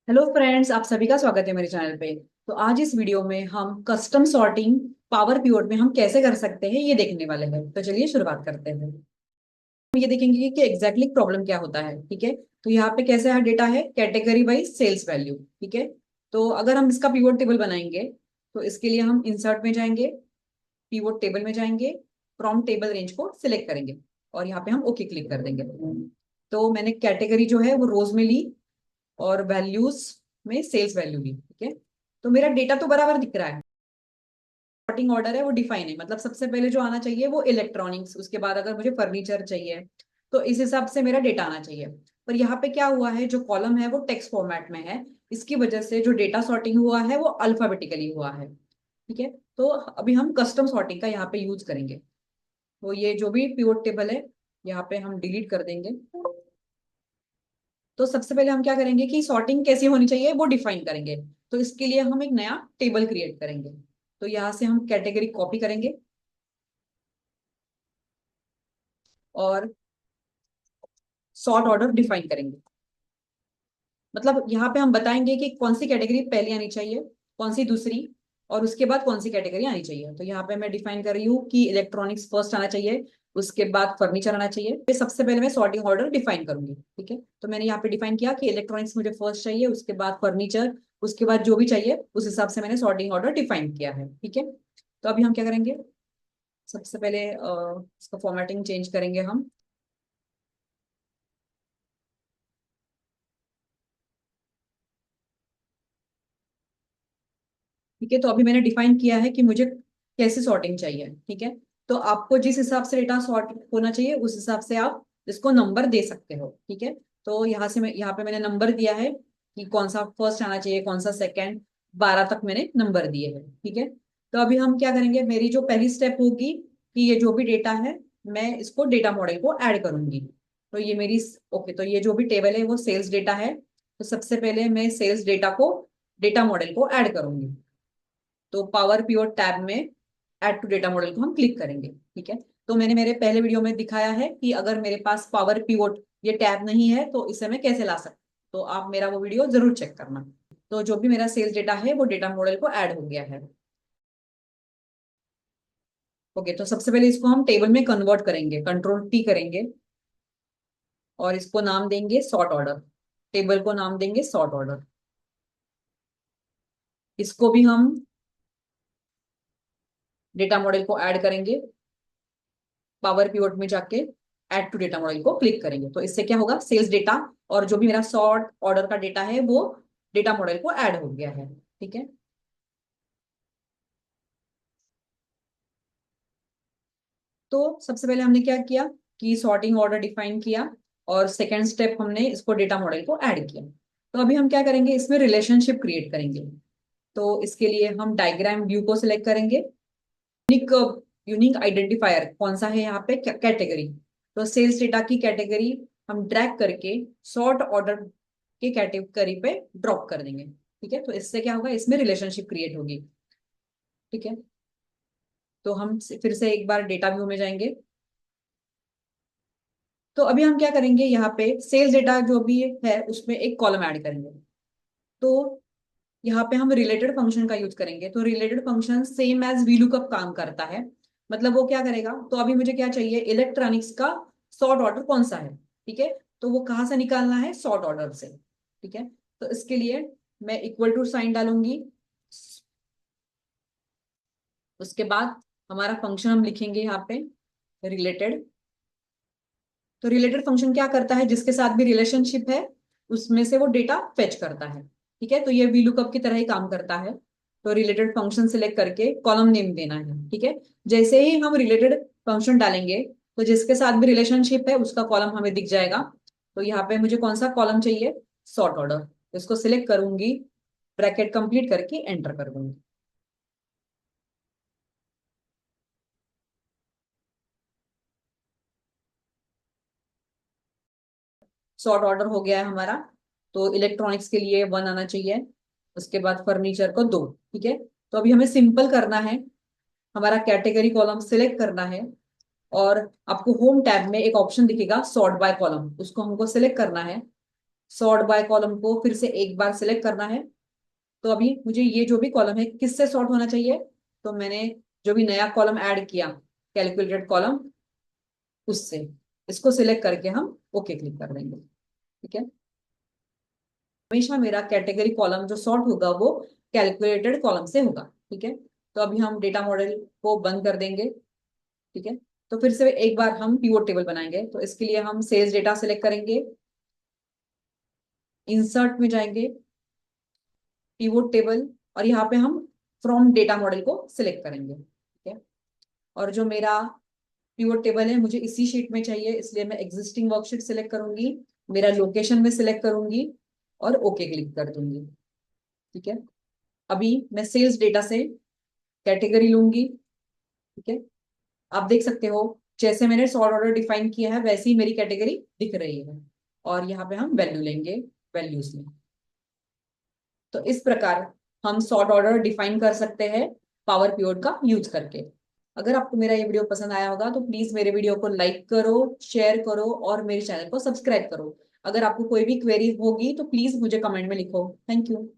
Hello friends, आप सभी का स्वागत है मेरे चैनल पे। तो आज इस वीडियो में हम कस्टम सॉर्टिंग पावर पिवट में हम कैसे कर सकते हैं ये देखने वाले हैं। तो चलिए शुरुआत करते हैं। हम ये देखेंगे कि एग्जैक्टली प्रॉब्लम क्या होता है। ठीक है, तो यहाँ पे कैसे है डेटा है कैटेगरी वाइज सेल्स वैल्यू। ठीक है, तो अगर हम इसका पिवट टेबल बनाएंगे तो इसके लिए हम इंसर्ट में जाएंगे, पिवट टेबल में जाएंगे, फ्रॉम टेबल रेंज को सिलेक्ट करेंगे और यहाँ पे हम ओके क्लिक कर देंगे। तो मैंने कैटेगरी जो है वो रोज में ली और वैल्यूज में सेल्स वैल्यू ली। ठीक है, तो मेरा डेटा तो बराबर दिख रहा है। सॉर्टिंग ऑर्डर है वो डिफाइन है, मतलब सबसे पहले जो आना चाहिए वो इलेक्ट्रॉनिक्स, उसके बाद अगर मुझे फर्नीचर चाहिए तो इस हिसाब से मेरा डेटा आना चाहिए। पर यहाँ पे क्या हुआ है, जो कॉलम है वो टेक्स्ट फॉर्मेट में है, इसकी वजह से जो डेटा सॉर्टिंग हुआ है वो अल्फाबेटिकली हुआ है। ठीक है, तो अभी हम कस्टम सॉर्टिंग का यहाँ पे यूज करेंगे। तो ये जो भी पिवट टेबल है यहाँ पे हम डिलीट कर देंगे। तो सबसे पहले हम क्या करेंगे कि सॉर्टिंग कैसी होनी चाहिए वो डिफाइन करेंगे। तो इसके लिए हम एक नया टेबल क्रिएट करेंगे। तो यहाँ से हम कैटेगरी कॉपी करेंगे और सॉर्ट ऑर्डर डिफाइन करेंगे। मतलब यहाँ पे हम बताएंगे कि कौन सी कैटेगरी पहले आनी चाहिए, कौन सी दूसरी, और उसके बाद कौन सी कैटेगरी आनी चाहिए। तो यहाँ पे मैं डिफाइन कर रही हूँ कि इलेक्ट्रॉनिक्स फर्स्ट आना चाहिए, उसके बाद फर्नीचर आना चाहिए। फिर सबसे पहले मैं सॉर्टिंग ऑर्डर डिफाइन करूंगी। ठीक है, तो मैंने यहाँ पे डिफाइन किया कि इलेक्ट्रॉनिक्स मुझे फर्स्ट चाहिए, उसके बाद फर्नीचर, उसके बाद जो भी चाहिए उस हिसाब से मैंने सॉर्टिंग ऑर्डर डिफाइन किया है। ठीक है, तो अभी हम क्या करेंगे, सबसे पहले इसका फॉर्मेटिंग चेंज करेंगे हम। ठीक है, तो अभी मैंने डिफाइन किया है कि मुझे कैसे सॉर्टिंग चाहिए। ठीक है, तो आपको जिस हिसाब से डेटा सॉर्ट होना चाहिए उस हिसाब से आप इसको नंबर दे सकते हो। ठीक है, तो यहाँ से मैं यहाँ पे मैंने नंबर दिया है कि कौन सा फर्स्ट आना चाहिए, कौन सा सेकंड, 12 तक मैंने नंबर दिए हैं। ठीक है, तो अभी हम क्या करेंगे, मेरी जो पहली स्टेप होगी कि ये जो भी डेटा है मैं इसको डेटा मॉडल को ऐड करूंगी। तो ये मेरी ओके, तो ये जो भी टेबल है वो सेल्स डेटा है। तो सबसे पहले मैं सेल्स डेटा को डेटा मॉडल को ऐड करूंगी। तो पावर पिवट टैब में ऐड टू डेटा मॉडल को हम क्लिक करेंगे। ठीक है, तो मैंने मेरे पहले वीडियो में दिखाया है कि अगर मेरे पास पावर पिवट ये टैब नहीं है तो इसे मैं कैसे ला सकता। तो आप मेरा वो वीडियो जरूर चेक करना। तो जो भी मेरा सेल्स डेटा है वो डेटा मॉडल को ऐड हो गया है। ओके, तो सबसे पहले इसको हम टेबल में कन्वर्ट करेंगे, कंट्रोल टी करेंगे और इसको नाम देंगे सॉर्ट ऑर्डर। टेबल को नाम देंगे सॉर्ट ऑर्डर। इसको भी हम डेटा मॉडल को ऐड करेंगे, पावर पिवट में जाके ऐड टू डेटा मॉडल को क्लिक करेंगे। तो इससे क्या होगा, सेल्स डेटा और जो भी मेरा सॉर्ट ऑर्डर का डेटा है वो डेटा मॉडल को ऐड हो गया है। ठीक है, तो सबसे पहले हमने क्या किया कि सॉर्टिंग ऑर्डर डिफाइन किया और सेकेंड स्टेप हमने इसको डेटा मॉडल को ऐड किया। तो अभी हम क्या करेंगे, इसमें रिलेशनशिप क्रिएट करेंगे। तो इसके लिए हम डायग्राम व्यू को सिलेक्ट करेंगे। यूनिक यूनिक आइडेंटिफायर कौन सा है यहाँ पे, कैटेगरी। तो सेल्स डेटा की कैटेगरी हम ड्रैग करके सॉर्ट ऑर्डर के कैटेगरी पे ड्रॉप कर देंगे। ठीक है, तो इससे क्या होगा, इसमें रिलेशनशिप क्रिएट होगी। ठीक है, तो हम फिर से एक बार डेटा व्यू में जाएंगे। तो अभी हम क्या करेंगे, यहाँ पे सेल्स डेटा जो भी है उसमें एक कॉलम ऐड करेंगे। तो यहाँ पे हम रिलेटेड फंक्शन का यूज करेंगे। तो related function same as VLOOKUP काम करता है। मतलब वो क्या करेगा, तो अभी मुझे क्या चाहिए, इलेक्ट्रॉनिक्स का सॉर्ट ऑर्डर कौन सा है। ठीक है, तो वो कहाँ से निकालना है, सॉर्ट ऑर्डर से। ठीक है, तो इसके लिए मैं इक्वल टू साइन डालूंगी। उसके बाद हमारा फंक्शन हम लिखेंगे यहाँ पे रिलेटेड। तो रिलेटेड फंक्शन क्या करता है, जिसके साथ भी रिलेशनशिप है उसमें से वो डेटा फेच करता है। ठीक है, तो ये वीलुकअप की तरह ही काम करता है। तो रिलेटेड फंक्शन सिलेक्ट करके कॉलम नेम देना है। ठीक है, जैसे ही हम रिलेटेड फंक्शन डालेंगे तो जिसके साथ भी रिलेशनशिप है उसका कॉलम हमें दिख जाएगा। तो यहाँ पे मुझे कौन सा कॉलम चाहिए, सॉर्ट ऑर्डर, इसको सिलेक्ट करूंगी, ब्रैकेट कंप्लीट करके एंटर कर दूंगी। सॉर्ट ऑर्डर हो गया है हमारा। तो इलेक्ट्रॉनिक्स के लिए 1 आना चाहिए, उसके बाद फर्नीचर को 2। ठीक है, तो अभी हमें सिंपल करना है, हमारा कैटेगरी कॉलम सिलेक्ट करना है और आपको होम टैब में एक ऑप्शन दिखेगा सॉर्ट बाय कॉलम, उसको हमको सिलेक्ट करना है। सॉर्ट बाय कॉलम को फिर से एक बार सिलेक्ट करना है। तो अभी मुझे ये जो भी कॉलम है किससे सॉर्ट होना चाहिए, तो मैंने जो भी नया कॉलम ऐड किया कैलकुलेटेड कॉलम, उससे इसको सिलेक्ट करके हम ओके क्लिक कर देंगे। ठीक है, हमेशा मेरा कैटेगरी कॉलम जो सॉर्ट होगा वो कैलकुलेटेड कॉलम से होगा। ठीक है, तो अभी हम डेटा मॉडल को बंद कर देंगे। ठीक है, तो फिर से एक बार हम पिवोट टेबल बनाएंगे, तो इसके लिए हम सेल्स डेटा सेलेक्ट करेंगे, इंसर्ट में जाएंगे, पिवोट टेबल, और यहाँ पे हम फ्रॉम डेटा मॉडल को सिलेक्ट करेंगे। ठीक है, और जो मेरा पिवोट टेबल है मुझे इसी शीट में चाहिए, इसलिए मैं एग्जिस्टिंग वर्कशीट सिलेक्ट करूंगी, मेरा लोकेशन में सिलेक्ट करूंगी और ओके क्लिक कर दूंगी। ठीक है, अभी मैं सेल्स डेटा से कैटेगरी लूंगी। ठीक है, आप देख सकते हो जैसे मैंने सॉर्ट ऑर्डर डिफाइन किया है वैसी ही मेरी कैटेगरी दिख रही है, और यहाँ पे हम वैल्यू लेंगे, वैल्यूज में। तो इस प्रकार हम सॉर्ट ऑर्डर डिफाइन कर सकते हैं पावर पिवट का यूज करके। अगर आपको मेरा ये वीडियो पसंद आया होगा तो प्लीज मेरे वीडियो को लाइक करो, शेयर करो और मेरे चैनल को सब्सक्राइब करो। अगर आपको कोई भी क्वेरी होगी तो प्लीज मुझे कमेंट में लिखो। Thank you.